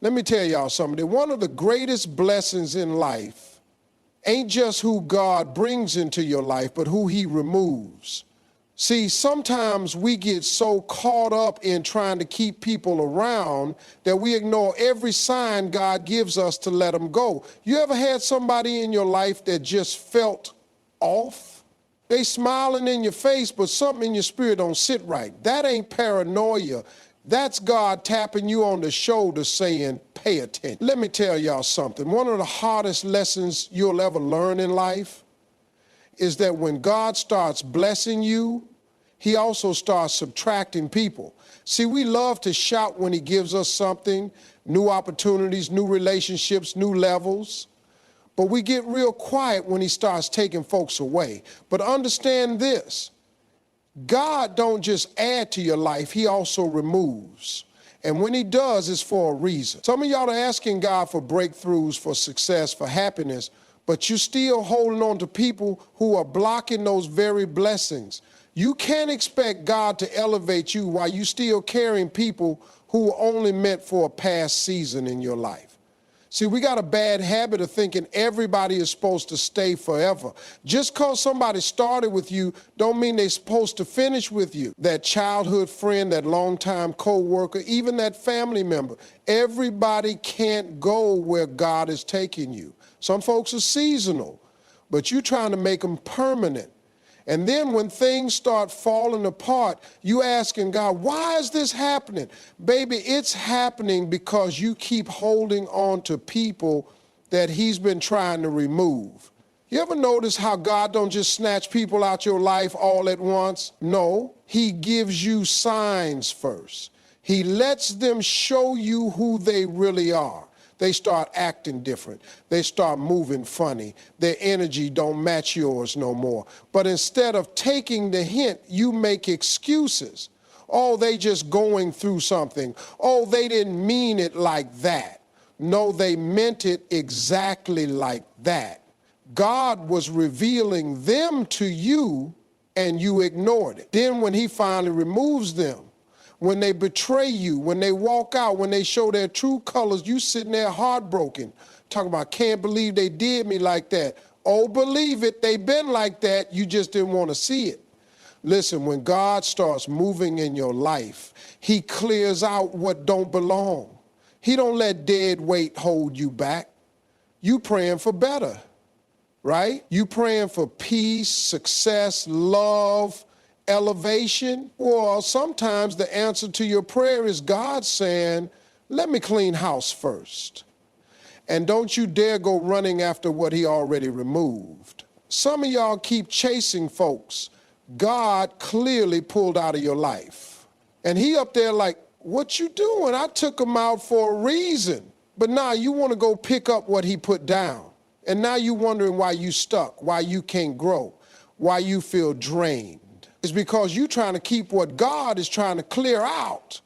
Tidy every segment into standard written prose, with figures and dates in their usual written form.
Let me tell y'all something. One of the greatest blessings in life ain't just who God brings into your life, but who he removes. See, sometimes we get so caught up in trying to keep people around that we ignore every sign God gives us to let them go. You ever had somebody in your life that just felt off? They smiling in your face, but something in your spirit don't sit right. That ain't paranoia. That's God tapping you on the shoulder saying, pay attention. Let me tell y'all something. One of the hardest lessons you'll ever learn in life is that when God starts blessing you, he also starts subtracting people. See, we love to shout when he gives us something, new opportunities, new relationships, new levels. But we get real quiet when he starts taking folks away. But understand this, God don't just add to your life, he also removes. And when he does, it's for a reason. Some of y'all are asking God for breakthroughs, for success, for happiness, but you're still holding on to people who are blocking those very blessings. You can't expect God to elevate you while you're still carrying people who are only meant for a past season in your life. See, we got a bad habit of thinking everybody is supposed to stay forever. Just because somebody started with you don't mean they're supposed to finish with you. That childhood friend, that longtime co-worker, even that family member, everybody can't go where God is taking you. Some folks are seasonal, but you're trying to make them permanent. And then when things start falling apart, you asking God, why is this happening? Baby, it's happening because you keep holding on to people that he's been trying to remove. You ever notice how God don't just snatch people out your life all at once? No, he gives you signs first. He lets them show you who they really are. They start acting different. They start moving funny. Their energy don't match yours no more. But instead of taking the hint, you make excuses. Oh, they just going through something. Oh, they didn't mean it like that. No, they meant it exactly like that. God was revealing them to you and you ignored it. Then when he finally removes them, when they betray you, when they walk out, when they show their true colors, you sitting there heartbroken, talking about, can't believe they did me like that. Oh, believe it, they been like that, you just didn't want to see it. Listen, when God starts moving in your life, he clears out what don't belong. He don't let dead weight hold you back. You praying for better, right? You praying for peace, success, love, elevation. Well, sometimes the answer to your prayer is God saying, let me clean house first. And don't you dare go running after what he already removed. Some of y'all keep chasing folks God clearly pulled out of your life. And he up there like, what you doing? I took him out for a reason. But now you want to go pick up what he put down. And now you wondering why you stuck, why you can't grow, why you feel drained. It's because you're trying to keep what God is trying to clear out.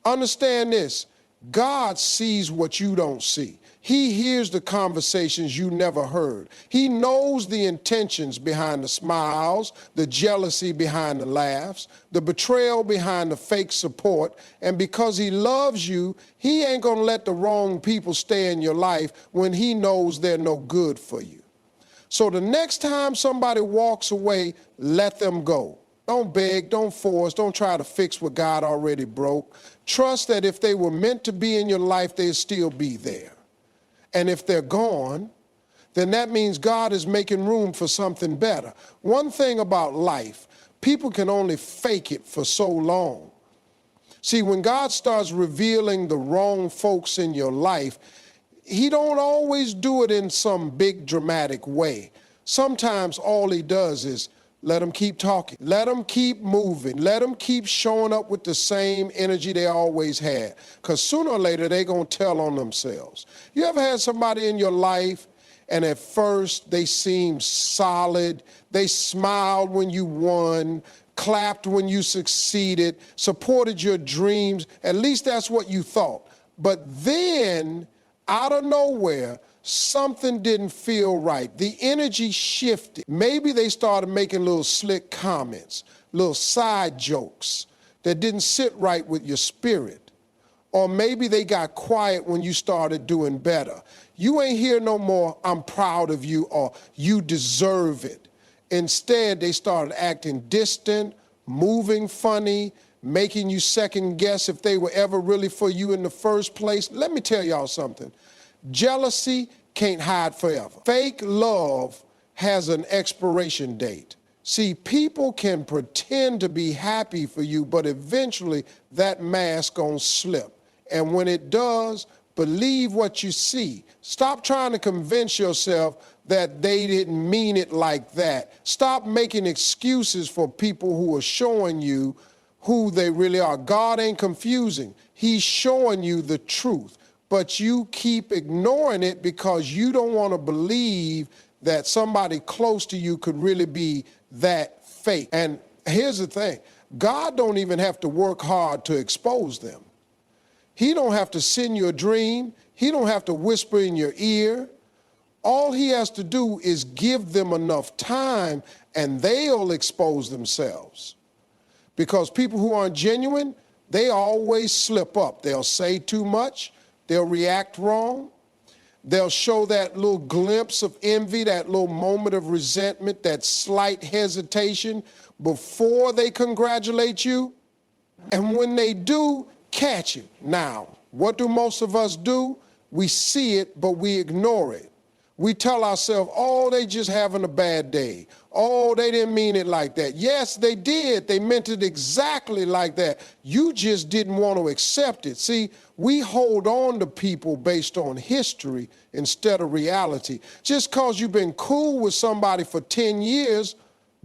Understand this, God sees what you don't see. He hears the conversations you never heard. He knows the intentions behind the smiles, the jealousy behind the laughs, the betrayal behind the fake support. And because he loves you, he ain't gonna let the wrong people stay in your life when he knows they're no good for you. So the next time somebody walks away, let them go. Don't beg, don't force, don't try to fix what God already broke. Trust that if they were meant to be in your life, they'll still be there. And if they're gone, then that means God is making room for something better. One thing about life, people can only fake it for so long. See, when God starts revealing the wrong folks in your life, he don't always do it in some big dramatic way. Sometimes all he does is let them keep talking, let them keep moving, let them keep showing up with the same energy they always had. Because sooner or later, they're going to tell on themselves. You ever had somebody in your life and at first they seemed solid, they smiled when you won, clapped when you succeeded, supported your dreams, at least that's what you thought. But then out of nowhere, something didn't feel right. The energy shifted. Maybe they started making little slick comments, little side jokes that didn't sit right with your spirit. Or maybe they got quiet when you started doing better. You ain't hear no more, I'm proud of you, or you deserve it. Instead, they started acting distant, moving funny, making you second guess if they were ever really for you in the first place. Let me tell y'all something. Jealousy can't hide forever. Fake love has an expiration date. See, people can pretend to be happy for you, but eventually that mask gonna slip. And when it does, believe what you see. Stop trying to convince yourself that they didn't mean it like that. Stop making excuses for people who are showing you who they really are. God ain't confusing. He's showing you the truth, but you keep ignoring it because you don't want to believe that somebody close to you could really be that fake. And here's the thing, God don't even have to work hard to expose them. He don't have to send you a dream. He don't have to whisper in your ear. All he has to do is give them enough time and they'll expose themselves. Because people who aren't genuine, they always slip up. They'll say too much. They'll react wrong. They'll show that little glimpse of envy, that little moment of resentment, that slight hesitation before they congratulate you. And when they do, catch it. Now, what do most of us do? We see it, but we ignore it. We tell ourselves, oh, they just having a bad day. Oh, they didn't mean it like that. Yes, they did. They meant it exactly like that. You just didn't want to accept it. See, we hold on to people based on history instead of reality. Just because you've been cool with somebody for 10 years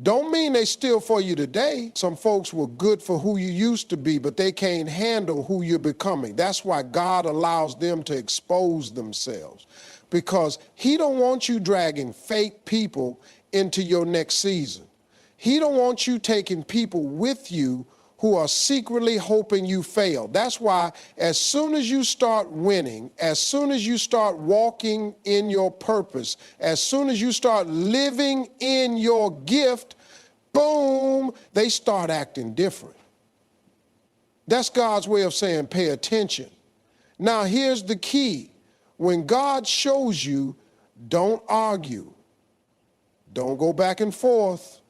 don't mean they still for you today. Some folks were good for who you used to be, but they can't handle who you're becoming. That's why God allows them to expose themselves, because he don't want you dragging fake people into your next season. He don't want you taking people with you who are secretly hoping you fail. That's why as soon as you start winning, as soon as you start walking in your purpose, as soon as you start living in your gift, boom, they start acting different. That's God's way of saying pay attention. Now here's the key. When God shows you, don't argue. Don't go back and forth.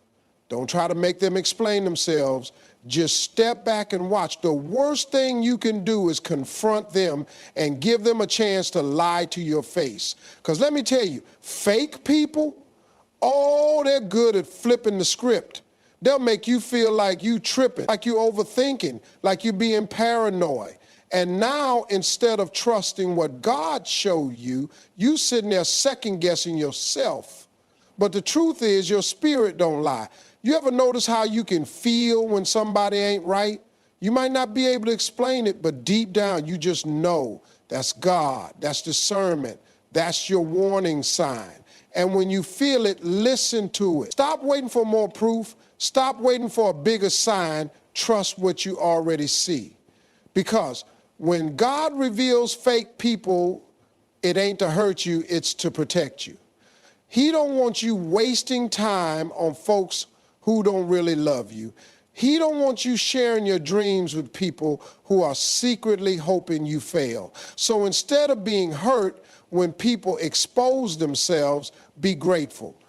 Don't try to make them explain themselves. Just step back and watch. The worst thing you can do is confront them and give them a chance to lie to your face. Because let me tell you, fake people, oh, they're good at flipping the script. They'll make you feel like you tripping, like you overthinking, like you're being paranoid. And now, instead of trusting what God showed you, you sitting there second guessing yourself. But the truth is, your spirit don't lie. You ever notice how you can feel when somebody ain't right? You might not be able to explain it, but deep down you just know that's God, that's discernment, that's your warning sign. And when you feel it, listen to it. Stop waiting for more proof. Stop waiting for a bigger sign. Trust what you already see. Because when God reveals fake people, it ain't to hurt you, it's to protect you. He don't want you wasting time on folks who don't really love you. He don't want you sharing your dreams with people who are secretly hoping you fail. So instead of being hurt when people expose themselves, be grateful.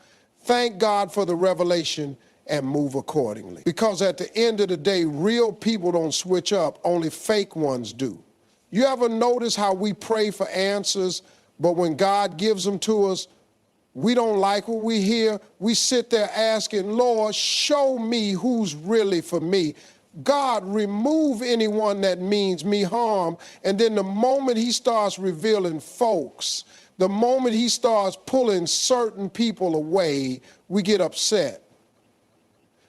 Thank God for the revelation and move accordingly. Because at the end of the day, real people don't switch up, only fake ones do. You ever notice how we pray for answers, but when God gives them to us, we don't like what we hear. We sit there asking, Lord, show me who's really for me. God, remove anyone that means me harm. And then the moment he starts revealing folks, the moment he starts pulling certain people away, we get upset.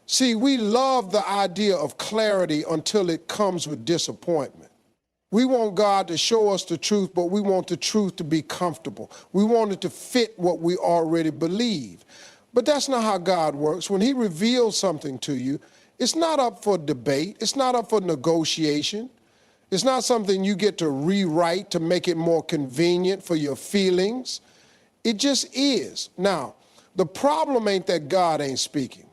See, we love the idea of clarity until it comes with disappointment. We want God to show us the truth, but we want the truth to be comfortable. We want it to fit what we already believe. But that's not how God works. When he reveals something to you, it's not up for debate. It's not up for negotiation. It's not something you get to rewrite to make it more convenient for your feelings. It just is. Now, the problem ain't that God ain't speaking.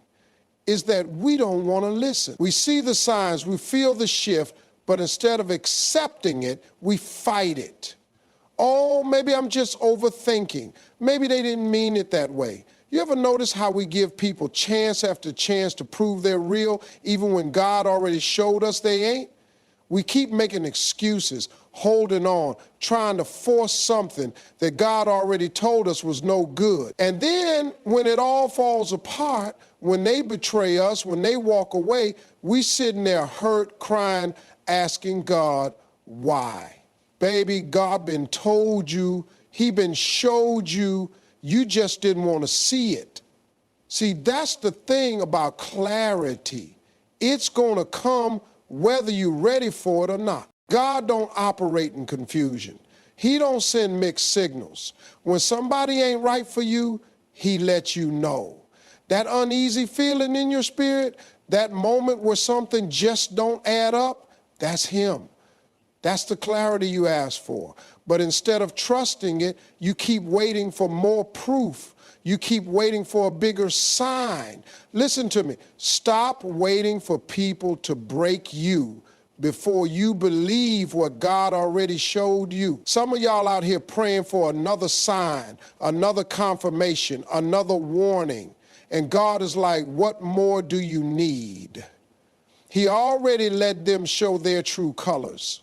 It's that we don't want to listen. We see the signs, we feel the shift, But instead of accepting it, we fight it. Oh, maybe I'm just overthinking. Maybe they didn't mean it that way. You ever notice how we give people chance after chance to prove they're real, even when God already showed us they ain't? We keep making excuses, holding on, trying to force something that God already told us was no good. And then when it all falls apart, when they betray us, when they walk away, we sitting there hurt, crying, asking God, why? Baby, God been told you, he been showed you, you just didn't want to see it. See, that's the thing about clarity. It's going to come whether you're ready for it or not. God don't operate in confusion. He don't send mixed signals. When somebody ain't right for you, he lets you know. That uneasy feeling in your spirit, that moment where something just don't add up, that's him. That's the clarity you ask for. But instead of trusting it, you keep waiting for more proof. You keep waiting for a bigger sign. Listen to me. Stop waiting for people to break you before you believe what God already showed you. Some of y'all out here praying for another sign, another confirmation, another warning. And God is like, what more do you need? He already let them show their true colors.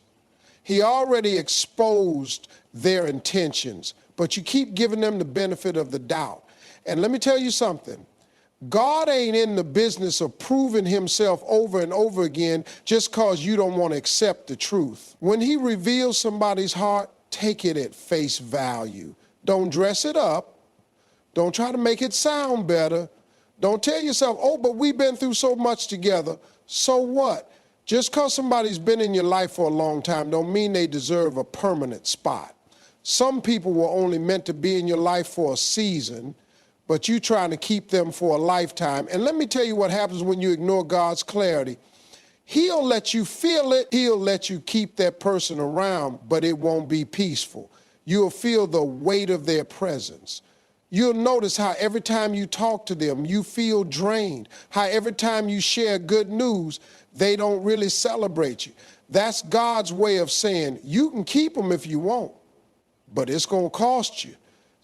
He already exposed their intentions, but you keep giving them the benefit of the doubt. And let me tell you something. God ain't in the business of proving himself over and over again just because you don't want to accept the truth. When he reveals somebody's heart, take it at face value. Don't dress it up. Don't try to make it sound better. Don't tell yourself, oh, but we've been through so much together. So what? Just because somebody's been in your life for a long time don't mean they deserve a permanent spot. Some people were only meant to be in your life for a season, but you're trying to keep them for a lifetime. And let me tell you what happens when you ignore God's clarity. He'll let you feel it. He'll let you keep that person around, but it won't be peaceful. You'll feel the weight of their presence. You'll notice how every time you talk to them, you feel drained. How every time you share good news, they don't really celebrate you. That's God's way of saying, you can keep them if you want, but it's going to cost you.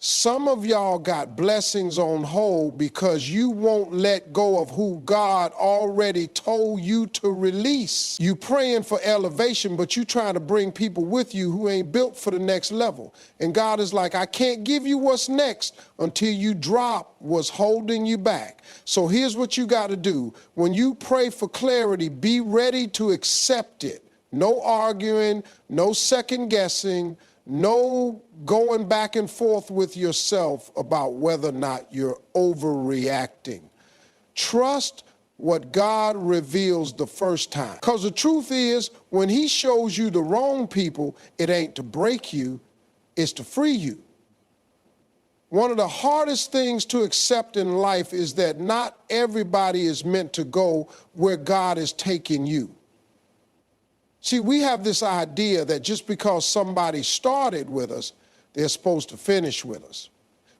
Some of y'all got blessings on hold because you won't let go of who God already told you to release. You praying for elevation, but you trying to bring people with you who ain't built for the next level. And God is like, I can't give you what's next until you drop what's holding you back. So here's what you got to do. When you pray for clarity, be ready to accept it. No arguing, no second guessing, no going back and forth with yourself about whether or not you're overreacting. Trust what God reveals the first time. Because the truth is, when he shows you the wrong people, it ain't to break you, it's to free you. One of the hardest things to accept in life is that not everybody is meant to go where God is taking you. See, we have this idea that just because somebody started with us, they're supposed to finish with us.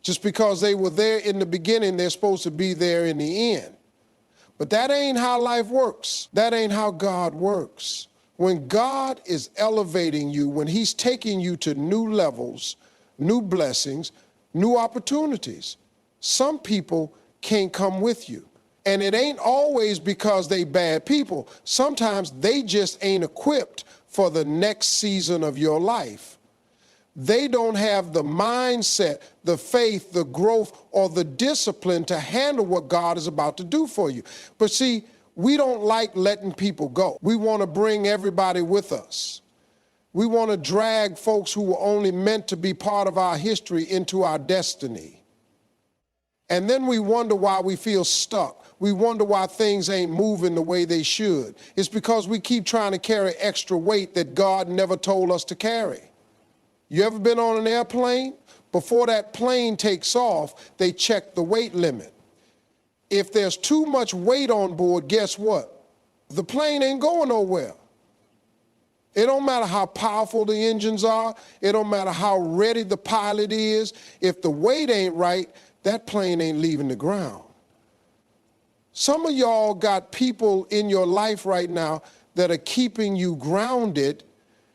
Just because they were there in the beginning, they're supposed to be there in the end. But that ain't how life works. That ain't how God works. When God is elevating you, when he's taking you to new levels, new blessings, new opportunities, some people can't come with you. And it ain't always because they bad people. Sometimes they just ain't equipped for the next season of your life. They don't have the mindset, the faith, the growth, or the discipline to handle what God is about to do for you. But see, we don't like letting people go. We want to bring everybody with us. We want to drag folks who were only meant to be part of our history into our destiny. And then we wonder why we feel stuck. We wonder why things ain't moving the way they should. It's because we keep trying to carry extra weight that God never told us to carry. You ever been on an airplane? Before that plane takes off, they check the weight limit. If there's too much weight on board, guess what? The plane ain't going nowhere. It don't matter how powerful the engines are. It don't matter how ready the pilot is. If the weight ain't right, that plane ain't leaving the ground. Some of y'all got people in your life right now that are keeping you grounded,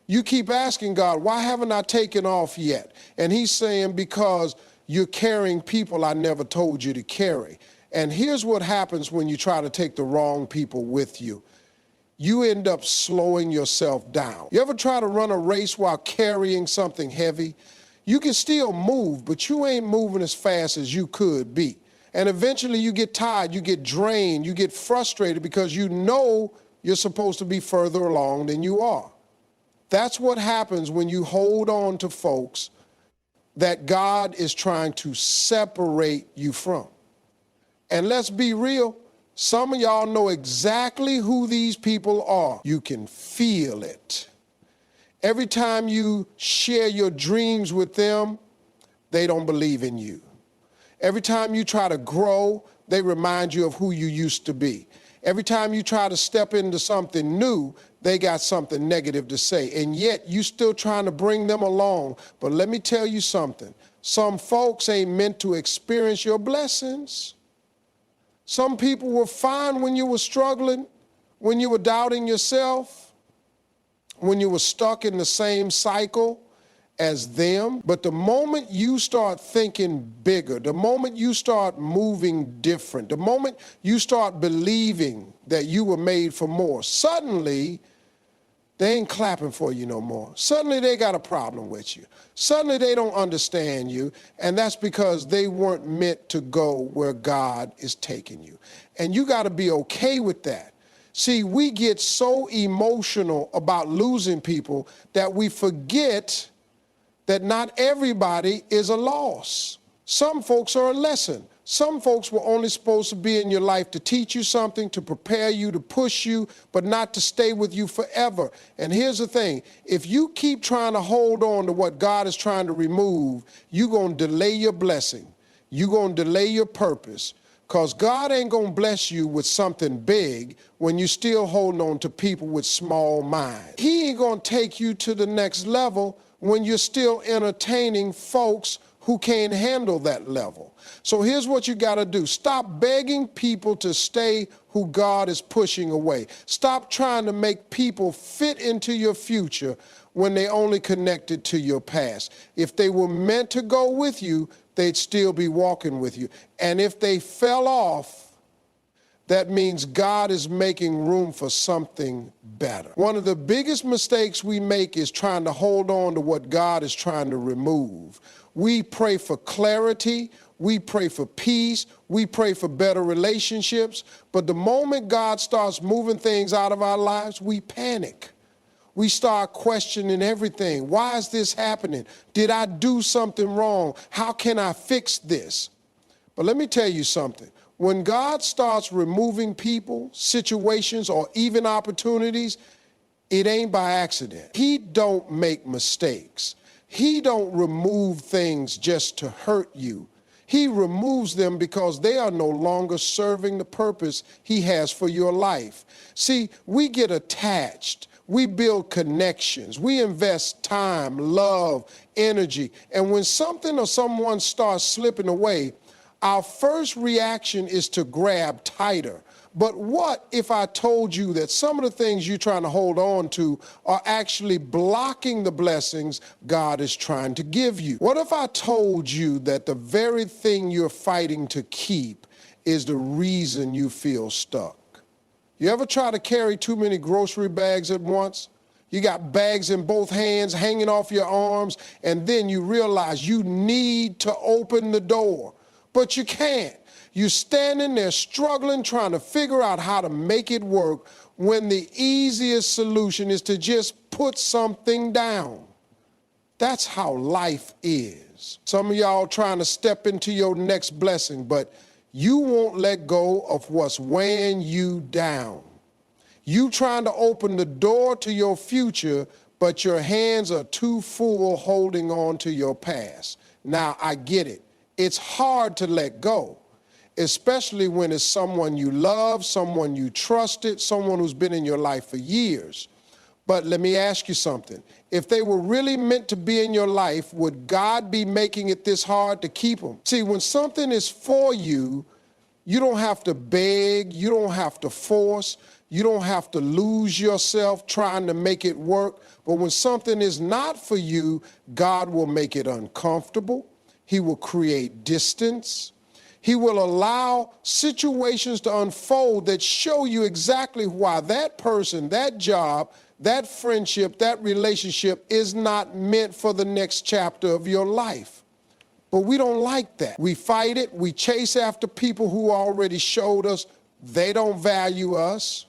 you keep asking God, why haven't I taken off yet? And he's saying, because you're carrying people I never told you to carry. And here's what happens when you try to take the wrong people with you. You end up slowing yourself down. You ever try to run a race while carrying something heavy? You can still move, but you ain't moving as fast as you could be. And eventually you get tired, you get drained, you get frustrated because you know you're supposed to be further along than you are. That's what happens when you hold on to folks that God is trying to separate you from. And let's be real, some of y'all know exactly who these people are. You can feel it. Every time you share your dreams with them, they don't believe in you. Every time you try to grow, they remind you of who you used to be. Every time you try to step into something new, they got something negative to say. And yet you still trying to bring them along. But let me tell you something. Some folks ain't meant to experience your blessings. Some people were fine when you were struggling, when you were doubting yourself, when you were stuck in the same cycle as them. But the moment you start thinking bigger, the moment you start moving different, the moment you start believing that you were made for more, suddenly they ain't clapping for you no more. Suddenly they got a problem with you. Suddenly they don't understand you, and that's because they weren't meant to go where God is taking you. And you got to be okay with that. See, we get so emotional about losing people that we forget that not everybody is a loss. Some folks are a lesson. Some folks were only supposed to be in your life to teach you something, to prepare you, to push you, but not to stay with you forever. And here's the thing, if you keep trying to hold on to what God is trying to remove, you're going to delay your blessing. You're going to delay your purpose, because God ain't going to bless you with something big when you're still holding on to people with small minds. He ain't going to take you to the next level when you're still entertaining folks who can't handle that level. So here's what you got to do. Stop begging people to stay who God is pushing away. Stop trying to make people fit into your future when they only connected to your past. If they were meant to go with you, they'd still be walking with you. And if they fell off, that means God is making room for something better. One of the biggest mistakes we make is trying to hold on to what God is trying to remove. We pray for clarity, we pray for peace, we pray for better relationships, but the moment God starts moving things out of our lives, we panic. We start questioning everything. Why is this happening? Did I do something wrong? How can I fix this? But let me tell you something. When God starts removing people, situations, or even opportunities, it ain't by accident. He don't make mistakes. He don't remove things just to hurt you. He removes them because they are no longer serving the purpose he has for your life. See, we get attached. We build connections. We invest time, love, energy. And when something or someone starts slipping away, our first reaction is to grab tighter. But what if I told you that some of the things you're trying to hold on to are actually blocking the blessings God is trying to give you? What if I told you that the very thing you're fighting to keep is the reason you feel stuck? You ever try to carry too many grocery bags at once? You got bags in both hands hanging off your arms, and then you realize you need to open the door, but you can't. You're standing there struggling, trying to figure out how to make it work when the easiest solution is to just put something down. That's how life is. Some of y'all trying to step into your next blessing, but you won't let go of what's weighing you down. You trying to open the door to your future, but your hands are too full holding on to your past. Now, I get it. It's hard to let go, especially when it's someone you love, someone you trusted, someone who's been in your life for years. But let me ask you something. If they were really meant to be in your life, would God be making it this hard to keep them? See, when something is for you, you don't have to beg, you don't have to force. You don't have to lose yourself trying to make it work. But when something is not for you, God will make it uncomfortable. He will create distance. He will allow situations to unfold that show you exactly why that person, that job, that friendship, that relationship is not meant for the next chapter of your life. But we don't like that. We fight it. We chase after people who already showed us they don't value us.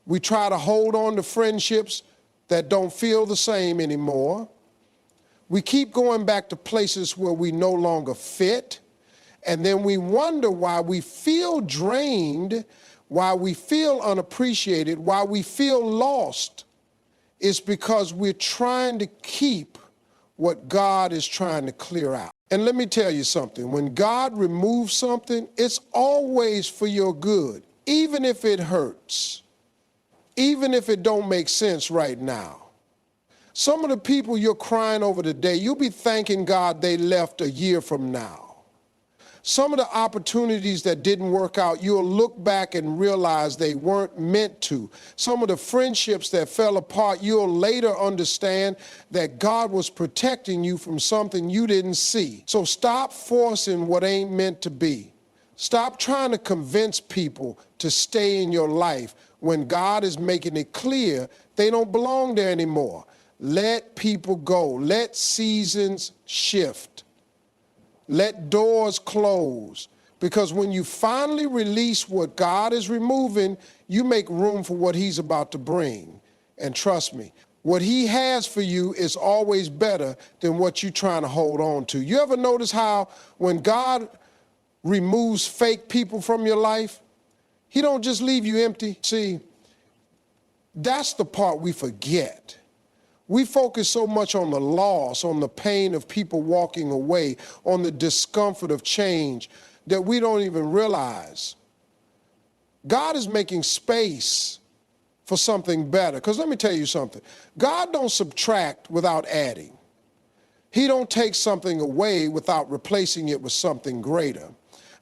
We try to hold on to friendships that don't feel the same anymore. We keep going back to places where we no longer fit. And then we wonder why we feel drained, why we feel unappreciated, why we feel lost. It's because we're trying to keep what God is trying to clear out. And let me tell you something. When God removes something, it's always for your good, even if it hurts, even if it don't make sense right now. Some of the people you're crying over today, you'll be thanking God they left a year from now. Some of the opportunities that didn't work out, you'll look back and realize they weren't meant to. Some of the friendships that fell apart, you'll later understand that God was protecting you from something you didn't see. So stop forcing what ain't meant to be. Stop trying to convince people to stay in your life when God is making it clear they don't belong there anymore. Let people go. Let seasons shift. Let doors close. Because when you finally release what God is removing, you make room for what He's about to bring. And trust me, what He has for you is always better than what you're trying to hold on to. You ever notice how when God removes fake people from your life, He don't just leave you empty? See, that's the part we forget. We focus so much on the loss, on the pain of people walking away, on the discomfort of change, that we don't even realize God is making space for something better. Because let me tell you something. God don't subtract without adding. He don't take something away without replacing it with something greater.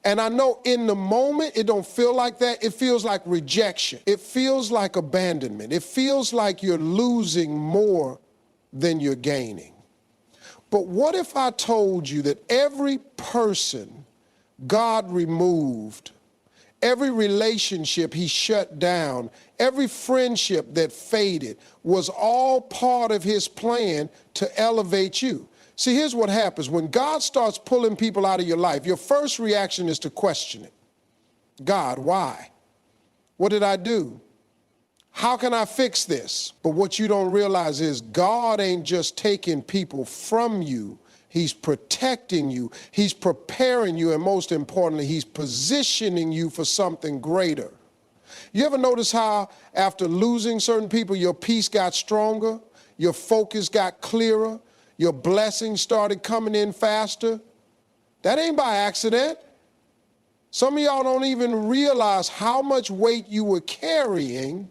And I know in the moment, it don't feel like that. It feels like rejection. It feels like abandonment. It feels like you're losing more than you're gaining. But what if I told you that every person God removed, every relationship He shut down, every friendship that faded was all part of His plan to elevate you? See, here's what happens. When God starts pulling people out of your life, your first reaction is to question it. God, why? What did I do? How can I fix this? But what you don't realize is God ain't just taking people from you. He's protecting you. He's preparing you. And most importantly, He's positioning you for something greater. You ever notice how after losing certain people, your peace got stronger, your focus got clearer, your blessings started coming in faster? That ain't by accident. Some of y'all don't even realize how much weight you were carrying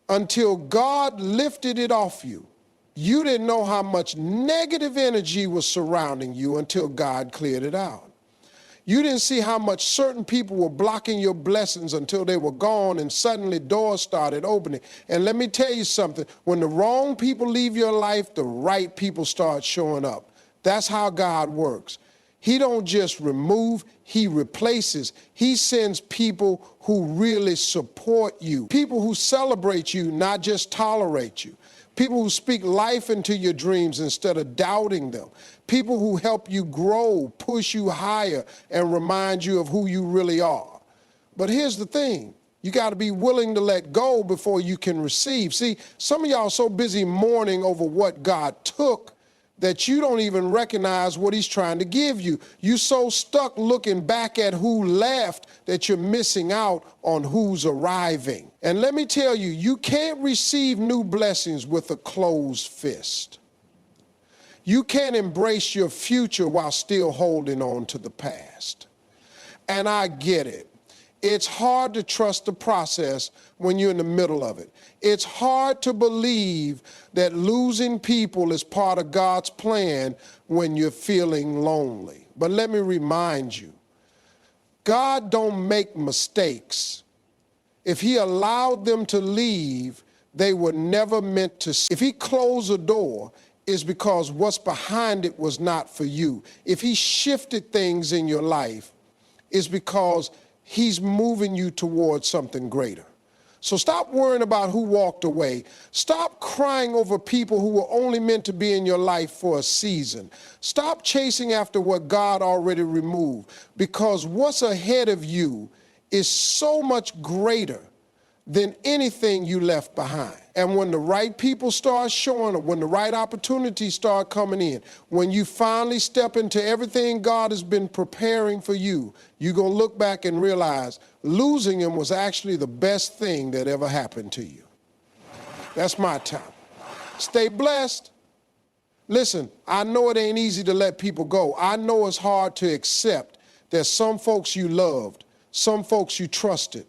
until God lifted it off you. You didn't know how much negative energy was surrounding you until God cleared it out. You didn't see how much certain people were blocking your blessings until they were gone and suddenly doors started opening. And let me tell you something, when the wrong people leave your life, the right people start showing up. That's how God works. He don't just remove, He replaces. He sends people who really support you, people who celebrate you, not just tolerate you. People who speak life into your dreams instead of doubting them. People who help you grow, push you higher, and remind you of who you really are. But here's the thing. You got to be willing to let go before you can receive. See, some of y'all are so busy mourning over what God took that you don't even recognize what He's trying to give you. You're so stuck looking back at who left that you're missing out on who's arriving. And let me tell you, you can't receive new blessings with a closed fist. You can't embrace your future while still holding on to the past. And I get it. It's hard to trust the process when you're in the middle of it. It's hard to believe that losing people is part of God's plan when you're feeling lonely. But let me remind you, God don't make mistakes. If he allowed them to leave, they were never meant to. If he closed a door, it's because what's behind it was not for you. If he shifted things in your life, it's because he's moving you towards something greater. So stop worrying about who walked away. Stop crying over people who were only meant to be in your life for a season. Stop chasing after what God already removed, because what's ahead of you is so much greater than anything you left behind. And when the right people start showing up, when the right opportunities start coming in, when you finally step into everything God has been preparing for you, you're going to look back and realize losing him was actually the best thing that ever happened to you. That's my time. Stay blessed. Listen, I know it ain't easy to let people go. I know it's hard to accept that some folks you loved, some folks you trusted,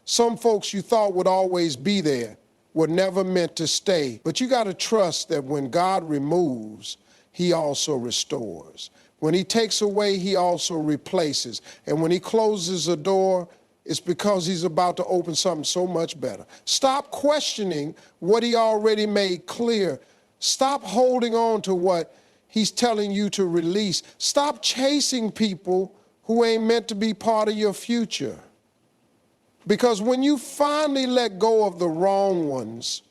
some folks you thought would always be there were never meant to stay. But you got to trust that when God removes, he also restores. When he takes away, he also replaces. And when he closes a door, it's because he's about to open something so much better. Stop questioning what he already made clear. Stop holding on to what he's telling you to release. Stop chasing people who ain't meant to be part of your future. Because when you finally let go of the wrong ones,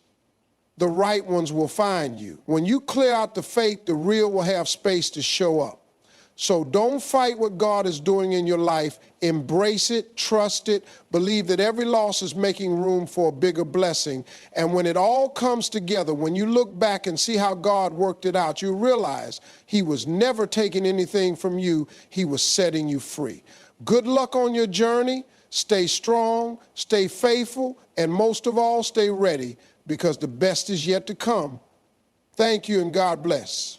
the right ones will find you. When you clear out the fake, the real will have space to show up. So don't fight what God is doing in your life. Embrace it, trust it, believe that every loss is making room for a bigger blessing. And when it all comes together, when you look back and see how God worked it out, you realize he was never taking anything from you. He was setting you free. Good luck on your journey. Stay strong, stay faithful, and most of all, stay ready, because the best is yet to come. Thank you, and God bless.